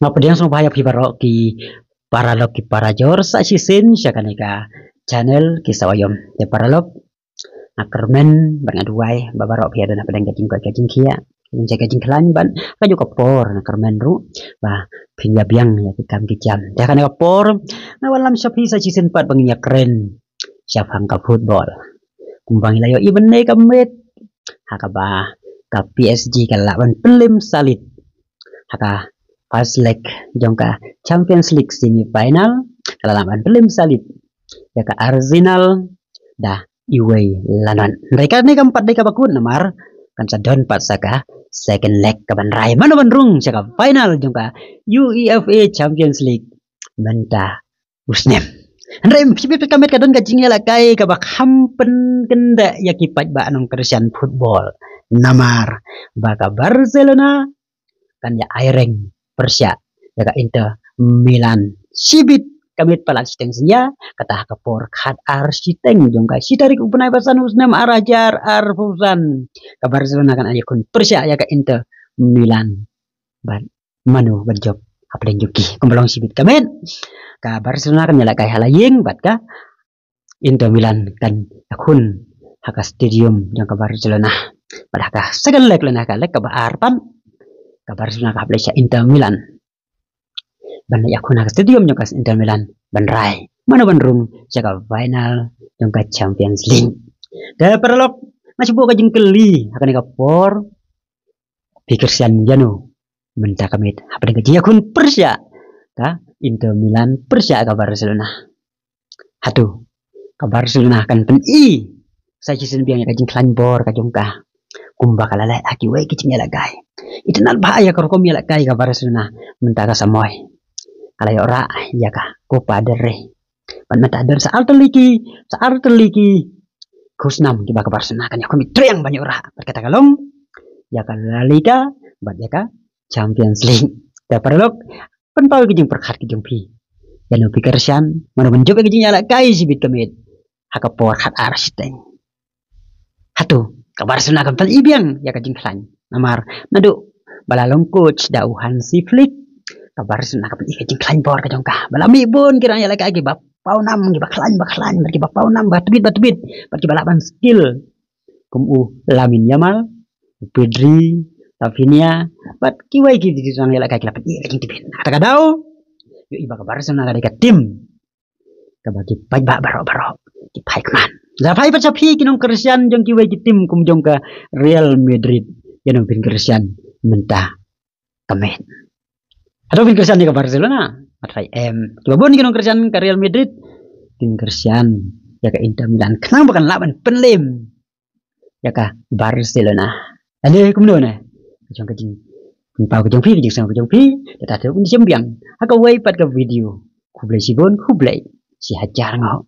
Ngapediang sung bahaya pibaro ki paralog ki parajor sa sisin siya kanika channel ki sawayom te paralog akermen bangaduai babaro pi ada na pedang gajing kia menjaga gajing kelan ban kayu kapor na kermen ru ba pinja biang ya kam kijam ya kan kapor na walam sapi sa sisin pat banginya keren siap hangka football kumbang layo ibn ne kamet hakaba ka PSG kalaban pelim salit haka first leg jongka Champions League semifinal kalaban pelim salit ya ka Arsenal dah iway lanan mereka ni keempat mereka bakun namar kan sadon pat saka second leg kaban rai mana bandrung saka final jongka UEFA Champions League menta usnem Andre sibit kamet kadon gajingnya lakai kabak hampen kenda yakipat ba anong Christian football namar baka Barcelona kan ya aireng Persia ya ka Inter Milan sibit kamit pala sitengnya kata kapor khat ar siteng jongka sitarik upenai basan usnam arajar arfusan ka Barcelona kan ayakun Persia ya ka Inter Milan ban manu banjok aplen juki kumbalong sibit kamit ka Barcelona kan nyala kai halaying bat ka Inter Milan kan akun haka stadium jongka Barcelona pada ka second leg lena ka leg ka arpan ka Barcelona ka Malaysia Inter Milan ban yakun haka stadium jongka Inter Milan ban rai mana bandrung jaka final jongka Champions League ka perlok masih buka jengkeli akan ka por pikir sian janu menta kamit apa dengan yakun Persia ka Inter Milan Persia ka Barcelona hatu ka Barcelona kan pen i saya season biang ka jeng klan bor ka jongka kumba kalala aki we kicing ya lagay itanal bahaya ka rokom ya lagay ka Barcelona menta ka samoy kalayo ra ya ka Copa del Rey pan mata der sa arteliki kusnam di baka Barcelona kan yakun mitriang banyak ra berkata kalong ya ka La Liga bat ya ka Champions League da paralog penpaw kijing perkhat kijing pi yanu pikir sian mana menjob kijing ya lagay sibit kamit haka por khat ar siteng hatu ka Barcelona kan tal ibiang ya kajing klan namar nadu balalong coach dauhan si Flick ka Barcelona ka kajing klan bor ka jongka balami pun kira ya lagi bab pau nam gi baklan berki bab pau nam batbit berki balaban skill kumu Lamin Yamal Pedri Rafinha bat kiwai ki di sang ya lagi lapat i kajing tipin kata kadau yo iba ka Barcelona ka tim ka bagi pai ba baro di pai kman Zapai pacapi kinong Christian jong kiwai ki tim kum jong ka Real Madrid yanong pin Christian mentah kamen. Atau pin Christian ka Barcelona atrai Kibabon kinong Christian ka Real Madrid pin Christian ya ka Inter Milan kenang bukan laban penlim ya ka Barcelona. Ade kumno na jong ka jing pau ka jong pi jing sang ka jong pi tata un sembiang haka wai pat ka video kublai sibon kublai si hajar ngau